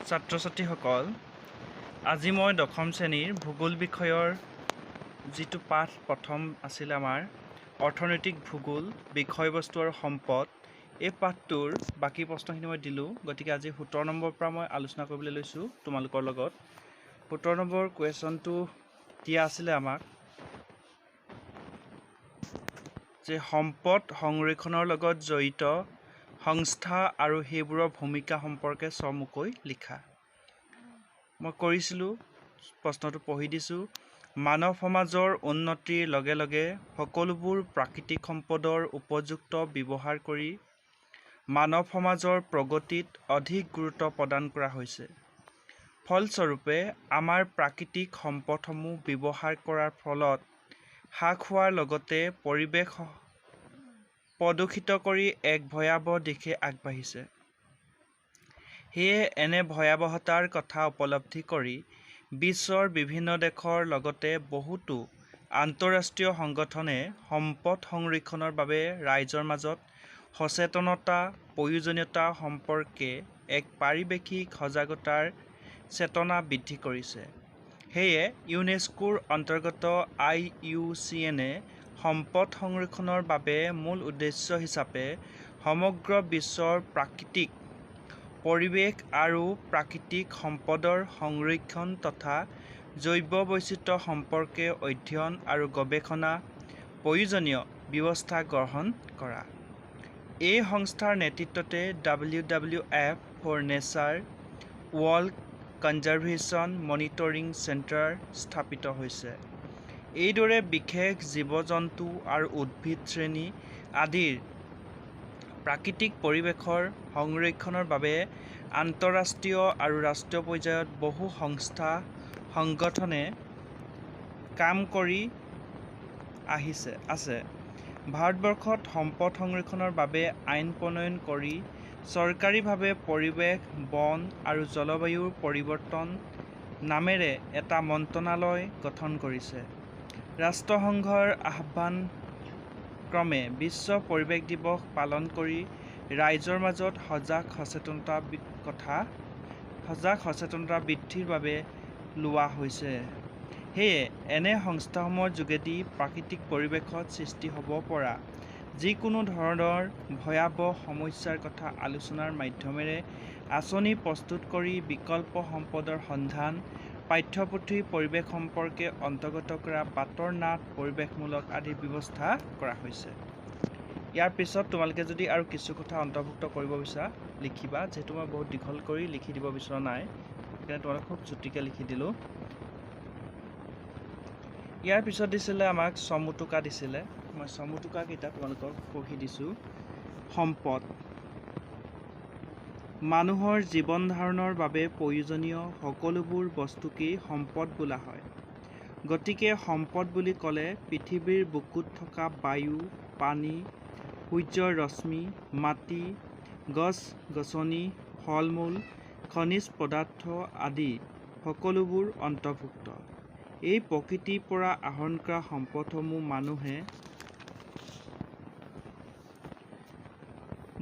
ছাত্ৰ-ছাত্ৰীসকল, আজি মই দশম শ্ৰেণীৰ ভূগোল বিষয়ৰ যিটো পাঠ প্ৰথম আছিল আমাৰ অৰ্থনৈতিক ভূগোল বিষয়বস্তু আৰু সম্পদ, এই পাঠটোৰ বাকী প্ৰশ্নখিনি মই দিলোঁ। গতিকে আজি 17 নম্বৰৰ পৰা মই আলোচনা কৰিবলৈ লৈছোঁ তোমালোকৰ লগত। 17 নম্বৰ কুৱেশ্যনটো দিয়া আছিলে আমাক যে সম্পদ সংৰক্ষণৰ লগত জড়িত সংস্থা আৰু সেইবোৰৰ ভূমিকা সম্পৰ্কে চমুকৈ লিখা। মই কৰিছিলোঁ, প্ৰশ্নটো পঢ়ি দিছোঁ। মানৱ সমাজৰ উন্নতিৰ লগে লগে সকলোবোৰ প্ৰাকৃতিক সম্পদৰ উপযুক্ত ব্যৱহাৰ কৰি মানৱ সমাজৰ প্ৰগতিত অধিক গুৰুত্ব প্ৰদান কৰা হৈছে। ফলস্বৰূপে আমাৰ প্ৰাকৃতিক সম্পদসমূহ ব্যৱহাৰ কৰাৰ ফলত হ্ৰাস হোৱাৰ লগতে পৰিৱেশ প্ৰদূষিত কৰি এক ভয়াৱহ দিশে আগবাঢ়িছে। সেয়ে এনে ভয়াৱহতাৰ কথা উপলব্ধি কৰি বিশ্বৰ বিভিন্ন দেশৰ লগতে বহুতো আন্তঃৰাষ্ট্ৰীয় সংগঠনে সম্পদ সংৰক্ষণৰ বাবে ৰাইজৰ মাজত সচেতনতা প্ৰয়োজনীয়তা সম্পৰ্কে এক পাৰিৱেশিক সজাগতাৰ চেতনা বৃদ্ধি কৰিছে। সেয়ে ইউনেস্কোৰ অন্তৰ্গত IUCN-এ সম্পদ সংৰক্ষণৰ বাবে মূল উদ্দেশ্য হিচাপে সমগ্ৰ বিশ্বৰ প্ৰাকৃতিক পৰিৱেশ আৰু প্ৰাকৃতিক সম্পদৰ সংৰক্ষণ তথা জৈৱ বৈচিত্ৰ্য সম্পৰ্কে অধ্যয়ন আৰু গৱেষণা প্ৰয়োজনীয় ব্যৱস্থা গ্ৰহণ কৰা। এই সংস্থাৰ নেতৃত্বতে WWF for nature world conservation monitoring centre স্থাপিত হৈছে। এইদৰে বিশেষ জীৱ-জন্তু আৰু উদ্ভিদ শ্ৰেণী আদিৰ প্ৰাকৃতিক পৰিৱেশৰ সংৰক্ষণৰ বাবে আন্তঃৰাষ্ট্ৰীয় আৰু ৰাষ্ট্ৰীয় পৰ্যায়ত বহু সংস্থা সংগঠনে কাম কৰি আছে। ভাৰতবৰ্ষত সম্পদ সংৰক্ষণৰ বাবে আইন প্ৰণয়ন কৰি চৰকাৰীভাৱে পৰিৱেশ, বন আৰু জলবায়ুৰ পৰিৱৰ্তন নামেৰে এটা মন্ত্ৰণালয় গঠন কৰিছে। ৰাষ্ট্ৰসংঘৰ আহ্বানক্ৰমে বিশ্ব পৰিৱেশ দিৱস পালন কৰি ৰাইজৰ মাজত সজাগ সচেতনতা বৃদ্ধিৰ বাবে লোৱা হৈছে। সেয়ে এনে সংস্থাসমূহৰ যোগেদি প্ৰাকৃতিক পৰিৱেশত সৃষ্টি হ'ব পৰা যিকোনো ধৰণৰ ভয়াৱহ সমস্যাৰ কথা আলোচনাৰ মাধ্যমেৰে আঁচনি প্ৰস্তুত কৰি বিকল্প সম্পদৰ সন্ধান, পাঠ্যপুথি পৰিৱেশ সম্পৰ্কে অন্তৰ্গত কৰা বাতৰ নাট, পৰিৱেশমূলক আদিৰ ব্যৱস্থা কৰা হৈছে। ইয়াৰ পিছত তোমালোকে যদি আৰু কিছু কথা অন্তৰ্ভুক্ত কৰিব বিচৰা লিখিবা, যিহেতু মই বহুত দীঘল কৰি লিখি দিব বিচৰা নাই, সেইকাৰণে তোমালোকে খুব চুটিকৈ লিখি দিলোঁ। ইয়াৰ পিছত দিছিলে আমাক চমুটোকা দিছিলে। মই চমুটোকাকেইটা তোমালোকক পঢ়ি দিছোঁ। সম্পদ মানুহৰ জীৱন ধাৰণৰ বাবে প্ৰয়োজনীয় সকলোবোৰ বস্তুকেই সম্পদ বোলা হয়। গতিকে সম্পদ বুলি ক'লে পৃথিৱীৰ বুকুত থকা বায়ু, পানী, সূৰ্যৰ ৰশ্মি, মাটি, গছ-গছনি, ফল-মূল, খনিজ পদাৰ্থ আদি সকলোবোৰ অন্তৰ্ভুক্ত। এই প্ৰকৃতিৰ পৰা আহৰণ কৰা সম্পদসমূহ মানুহে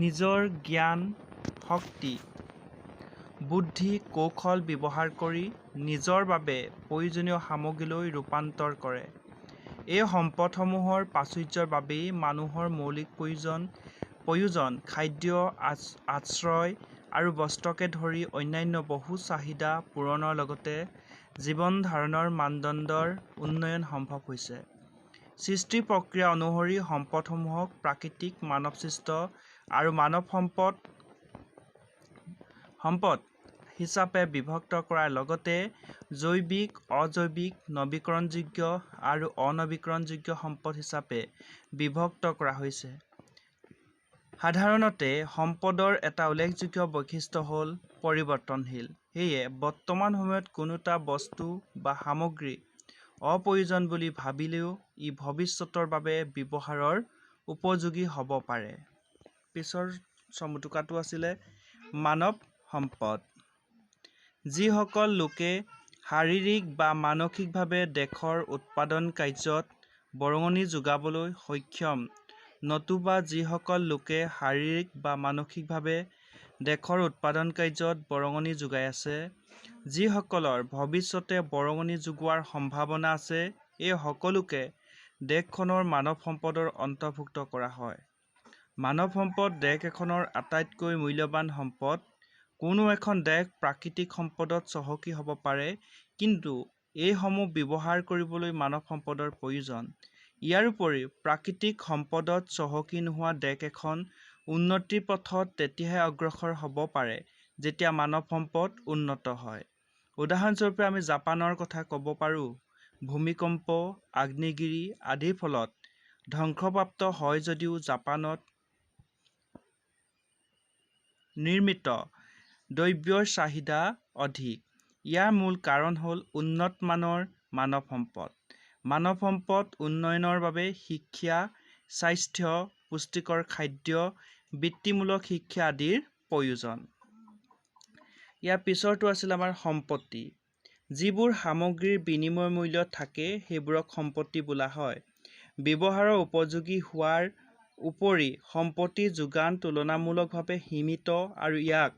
নিজৰ জ্ঞান, শক্তি, বুদ্ধি, কৌশল ব্যৱহাৰ কৰি নিজৰ বাবে প্ৰয়োজনীয় সামগ্ৰীলৈ ৰূপান্তৰ কৰে। এই সম্পদসমূহৰ প্ৰাচুৰ্যৰ বাবেই মানুহৰ মৌলিক প্ৰয়োজন খাদ্য, আশ্ৰয় আৰু বস্ত্ৰকে ধৰি অন্যান্য বহু চাহিদা পূৰণৰ লগতে জীৱন ধাৰণৰ মানদণ্ডৰ উন্নয়ন সম্ভৱ হৈছে। সৃষ্টি প্ৰক্ৰিয়া অনুসৰি সম্পদসমূহক প্ৰাকৃতিক, মানৱসৃষ্ট আৰু মানৱ সম্পদ হিচাপে বিভক্ত কৰাৰ লগতে জৈৱিক, অজৈৱিক, নৱীকৰণযোগ্য আৰু অনৱীকৰণযোগ্য সম্পদ হিচাপে বিভক্ত কৰা হৈছে। সাধাৰণতে সম্পদৰ এটা উল্লেখযোগ্য বৈশিষ্ট্য হ'ল পৰিৱৰ্তনশীল। সেয়ে বৰ্তমান সময়ত কোনো এটা বস্তু বা সামগ্ৰী অপ্ৰয়োজন বুলি ভাবিলেও ই ভৱিষ্যতৰ বাবে ব্যৱহাৰৰ উপযোগী হ'ব পাৰে। পিছৰ চমুটোকাটো আছিলে মানৱ সম্পদ। যিসকল লোকে শাৰীৰিক বা মানসিকভাৱে দেশৰ উৎপাদন কাৰ্যত বৰঙণি যোগাবলৈ সক্ষম, নতুবা যিসকল লোকে শাৰীৰিক বা মানসিকভাৱে দেশৰ উৎপাদন কাৰ্যত বৰঙণি যোগাই আছে। যিসকলৰ ভৱিষ্যতে বৰঙণি যোগোৱাৰ সম্ভাৱনা আছে, এই সকলোকে দেশখনৰ মানৱ সম্পদৰ অন্তৰ্ভুক্ত কৰা হয়। মানৱ সম্পদ দেশ এখনৰ আটাইতকৈ মূল্যৱান সম্পদ। কোনো এখন দেশ প্ৰাকৃতিক সম্পদত চহকী হ'ব পাৰে, কিন্তু এইসমূহ ব্যৱহাৰ কৰিবলৈ মানৱ সম্পদৰ প্ৰয়োজন। ইয়াৰ উপৰি প্ৰাকৃতিক সম্পদত চহকী নোহোৱা দেশ এখন উন্নতিৰ পথত তেতিয়াহে অগ্ৰসৰ হ'ব পাৰে যেতিয়া মানৱ সম্পদ উন্নত হয়। উদাহৰণস্বৰূপে আমি জাপানৰ কথা ক'ব পাৰোঁ। ভূমিকম্প, আগ্নেয়গিৰি আদিৰ ফলত ধ্বংসপ্ৰাপ্ত হয় যদিও জাপানত নিৰ্মিত দ্ৰব্যৰ চাহিদা অধিক। ইয়াৰ মূল কাৰণ হ'ল উন্নত মানৰ মানৱ সম্পদ। মানৱ সম্পদ উন্নয়নৰ বাবে শিক্ষা, স্বাস্থ্য, পুষ্টিকৰ খাদ্য, বৃত্তিমূলক শিক্ষা আদিৰ প্ৰয়োজন। ইয়াৰ পিছৰটো আছিল আমাৰ সম্পত্তি। যিবোৰ সামগ্ৰীৰ বিনিময় মূল্য থাকে সেইবোৰক সম্পত্তি বোলা হয়। ব্যৱহাৰৰ উপযোগী হোৱাৰ উপৰি সম্পত্তি যোগান তুলনামূলকভাৱে সীমিত আৰু ইয়াক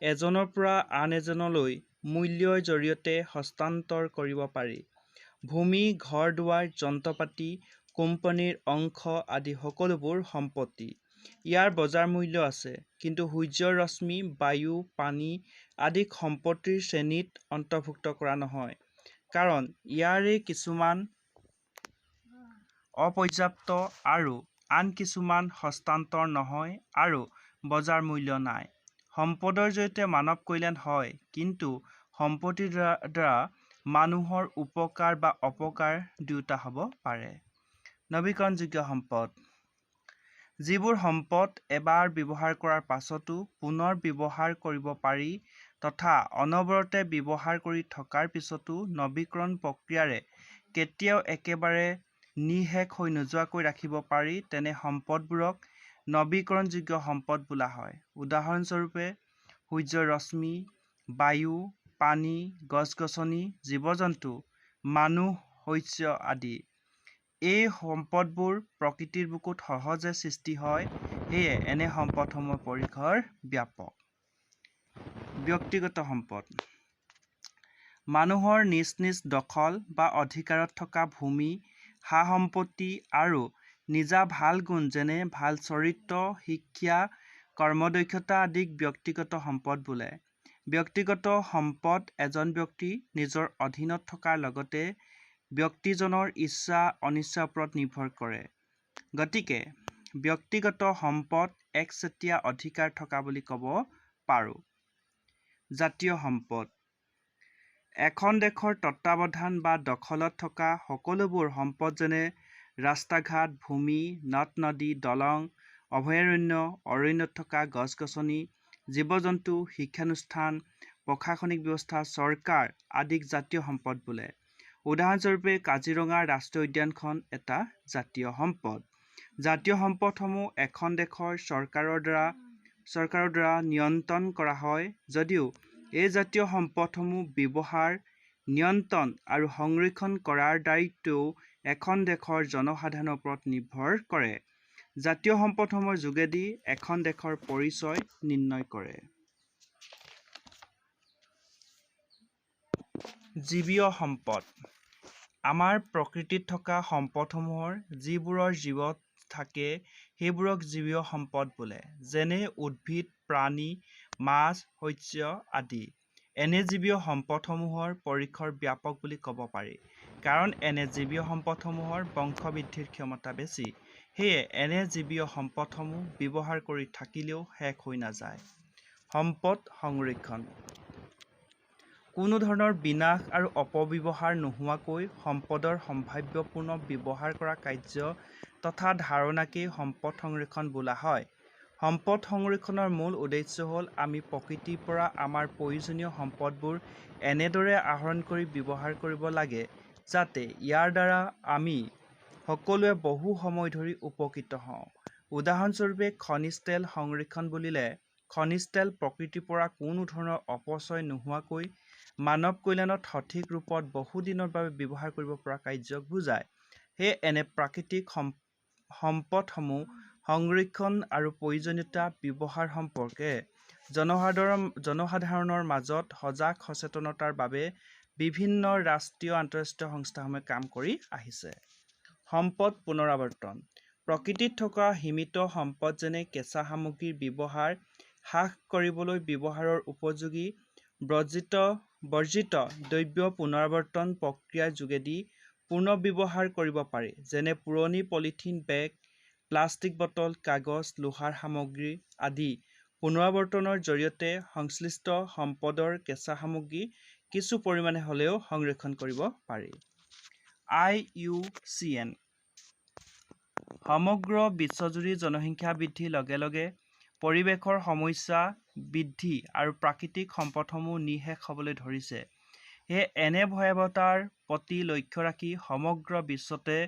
এজনৰ পৰা আন এজনলৈ মূল্যৰ জৰিয়তে হস্তান্তৰ কৰিব পাৰি। ভূমি, ঘৰ-দুৱাৰ, যন্ত্ৰপাতি, কোম্পানীৰ অংশ আদি সকলোবোৰ সম্পত্তি। ইয়াৰ বজাৰ মূল্য আছে, কিন্তু সূৰ্যৰ ৰশ্মি, বায়ু, পানী আদিক সম্পত্তিৰ শ্ৰেণীত অন্তৰ্ভুক্ত কৰা নহয়, কাৰণ ইয়াৰে কিছুমান অপৰ্যাপ্ত আৰু আন কিছুমান হস্তান্তৰ নহয় আৰু বজাৰ মূল্য নাই। সম্পদৰ জৰিয়তে মানৱ কল্যাণ হয়, কিন্তু সম্পত্তিৰ দ্বাৰা মানুহৰ উপকাৰ বা অপকাৰ দুয়োটা হ'ব পাৰে। নৱীকৰণযোগ্য সম্পদ। যিবোৰ সম্পদ এবাৰ ব্যৱহাৰ কৰাৰ পাছতো পুনৰ ব্যৱহাৰ কৰিব পাৰি তথা অনবৰতে ব্যৱহাৰ কৰি থকাৰ পিছতো নৱীকৰণ প্ৰক্ৰিয়াৰে কেতিয়াও একেবাৰে নিঃশেষ হৈ নোযোৱাকৈ ৰাখিব পাৰি, তেনে সম্পদবোৰক নৱীকৰণযোগ্য সম্পদ বোলা হয়। উদাহৰণস্বৰূপে সূৰ্যৰ ৰশ্মি, বায়ু, পানী, গছ-গছনি, জীৱ-জন্তু, মানুহ, শস্য আদি। এই সম্পদবোৰ প্ৰকৃতিৰ বুকুত সহজে সৃষ্টি হয়, সেয়ে এনে সম্পদসমূহৰ পৰিসৰ ব্যাপক। ব্যক্তিগত সম্পদ। মানুহৰ নিজ নিজ দখল বা অধিকাৰত থকা ভূমি, সা-সম্পত্তি আৰু নিজা ভাল গুণ যেনে ভাল চৰিত্ৰ, শিক্ষা, কৰ্মদক্ষতা আদিক ব্যক্তিগত সম্পদ বোলে। ব্যক্তিগত সম্পদ এজন ব্যক্তি নিজৰ অধীনত থকাৰ লগতে ব্যক্তিজনৰ ইচ্ছা অনিচ্ছাৰ ওপৰত নিৰ্ভৰ কৰে। গতিকে ব্যক্তিগত সম্পদ একচেটিয়া অধিকাৰ থকা বুলি ক'ব পাৰোঁ। জাতীয় সম্পদ। এখন দেশৰ তত্ত্বাৱধান বা দখলত থকা সকলোবোৰ সম্পদ যেনে ৰাস্তা-ঘাট, ভূমি, নদ-নদী, দলং, অভয়াৰণ্য, অৰণ্যত থকা গছ-গছনি, জীৱ-জন্তু, শিক্ষানুষ্ঠান, প্ৰশাসনিক ব্যৱস্থা, চৰকাৰ আদিক জাতীয় সম্পদ বোলে। উদাহৰণস্বৰূপে কাজিৰঙা ৰাষ্ট্ৰীয় উদ্যানখন এটা জাতীয় সম্পদ। জাতীয় সম্পদসমূহ এখন দেশৰ চৰকাৰৰ দ্বাৰা নিয়ন্ত্ৰণ কৰা হয় যদিও এই জাতীয় সম্পদসমূহ ব্যৱহাৰ, নিয়ন্ত্ৰণ আৰু সংৰক্ষণ কৰাৰ দায়িত্বও এখন দেশৰ জনসাধাৰণৰ ওপৰত নিৰ্ভৰ কৰে। জাতীয় সম্পদসমূহৰ যোগেদি এখন দেশৰ পৰিচয় নিৰ্ণয় কৰে। জীৱীয় সম্পদ। আমাৰ প্ৰকৃতিত থকা সম্পদসমূহৰ যিবোৰৰ জীৱত থাকে সেইবোৰক জীৱীয় সম্পদ বোলে, যেনে উদ্ভিদ, প্ৰাণী, মাছ, শস্য আদি। এনে জীৱীয় সম্পদসমূহৰ পৰিসৰ ব্যাপক বুলি ক'ব পাৰি, কাৰণ এনে জীৱীয় সম্পদসমূহৰ বংশবৃদ্ধিৰ ক্ষমতা বেছি। সেয়ে এনে জীৱীয় সম্পদসমূহ ব্যৱহাৰ কৰি থাকিলেও শেষ হৈ নাযায়। সম্পদ সংৰক্ষণ। কোনো ধৰণৰ বিনাশ আৰু অপব্যৱহাৰ নোহোৱাকৈ সম্পদৰ সম্ভাৱ্য পুনৰ ব্যৱহাৰ কৰা কাৰ্য তথা ধাৰণাকেই সম্পদ সংৰক্ষণ বোলা হয়। সম্পদ সংৰক্ষণৰ মূল উদ্দেশ্য হ'ল আমি প্ৰকৃতিৰ পৰা আমাৰ প্ৰয়োজনীয় সম্পদবোৰ এনেদৰে আহৰণ কৰি ব্যৱহাৰ কৰিব লাগে যাতে ইয়াৰ দ্বাৰা আমি সকলোৱে বহু সময় ধৰি উপকৃত হওঁ। উদাহৰণস্বৰূপে খনিজ তেল সংৰক্ষণ বুলিলে খনিজ তেল প্ৰকৃতিৰ পৰা কোনো ধৰণৰ অপচয় নোহোৱাকৈ মানৱ কল্যাণত সঠিক ৰূপত বহুদিনৰ বাবে ব্যৱহাৰ কৰিব পৰা কাৰ্যক বুজায়। সেয়ে এনে প্ৰাকৃতিক সম্পদসমূহ সংৰক্ষণ আৰু প্ৰয়োজনীয়তা ব্যৱহাৰ সম্পৰ্কে জনসাধাৰণৰ মাজত সজাগ সচেতনতাৰ বাবে বিভিন্ন ৰাষ্ট্ৰীয় আন্তঃৰাষ্ট্ৰীয় সংস্থাসমূহে কাম কৰি আহিছে। সম্পদ পুনৰাৱৰ্তন। প্ৰকৃতিত থকা সীমিত সম্পদ যেনে কেঁচা সামগ্ৰীৰ ব্যৱহাৰ হ্ৰাস কৰিবলৈ ব্যৱহাৰৰ উপযোগী বৰ্জিত দ্ৰব্য পুনৰাৱৰ্তন প্ৰক্ৰিয়াৰ যোগেদি পুনৰ্ব্যৱহাৰ কৰিব পাৰি, যেনে পুৰণি পলিথিন বেগ, প্লাষ্টিক বটল, কাগজ, লোহাৰ সামগ্ৰী আদি পুনৰাৱৰ্তনৰ জৰিয়তে সংশ্লিষ্ট সম্পদৰ কেঁচা সামগ্ৰী কিছু পৰিমাণে হ'লেও সংৰক্ষণ কৰিব পাৰি। IUCN সমগ্ৰ বিশ্বজুৰি জনসংখ্যা বৃদ্ধিৰ লগে লগে পৰিৱেশৰ সমস্যা বৃদ্ধি আৰু প্ৰাকৃতিক সম্পদসমূহ নিঃশেষ হ'বলৈ ধৰিছে। সেয়ে এনে ভয়াৱহতাৰ প্ৰতি লক্ষ্য ৰাখি সমগ্ৰ বিশ্বতে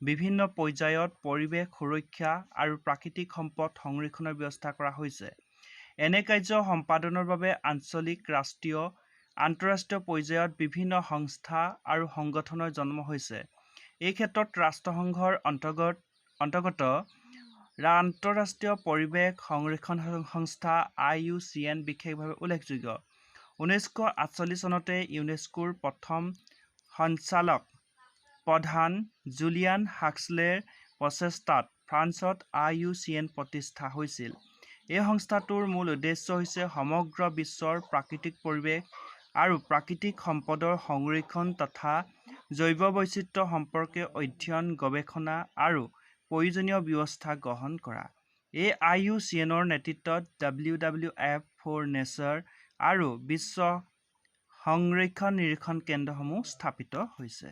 বিভিন্ন পৰ্যায়ত পৰিৱেশ সুৰক্ষা আৰু প্ৰাকৃতিক সম্পদ সংৰক্ষণৰ ব্যৱস্থা কৰা হৈছে। এনে কাৰ্য সম্পাদনৰ বাবে আঞ্চলিক, ৰাষ্ট্ৰীয়, আন্তঃৰাষ্ট্ৰীয় পৰ্যায়ত বিভিন্ন সংস্থা আৰু সংগঠনৰ জন্ম হৈছে। এই ক্ষেত্ৰত ৰাষ্ট্ৰসংঘৰ অন্তৰ্গত আন্তঃৰাষ্ট্ৰীয় পৰিৱেশ সংৰক্ষণ সংস্থা IUCN বিশেষভাৱে উল্লেখযোগ্য। 1948 চনতে ইউনেস্কোৰ প্ৰথম সঞ্চালক প্ৰধান জুলিয়ান হাক্সলেৰ প্ৰচেষ্টাত ফ্ৰান্সত IUCN প্ৰতিষ্ঠা হৈছিল। এই সংস্থাটোৰ মূল উদ্দেশ্য হৈছে সমগ্ৰ বিশ্বৰ প্ৰাকৃতিক পৰিৱেশ আৰু প্ৰাকৃতিক সম্পদৰ সংৰক্ষণ তথা জৈৱ বৈচিত্ৰ্য সম্পৰ্কে অধ্যয়ন, গৱেষণা আৰু প্ৰয়োজনীয় ব্যৱস্থা গ্ৰহণ কৰা। এই IUCNৰ নেতৃত্বত WWF ফৰ নেচাৰ আৰু বিশ্ব সংৰক্ষণ নিৰীক্ষণ কেন্দ্ৰসমূহ স্থাপিত হৈছে।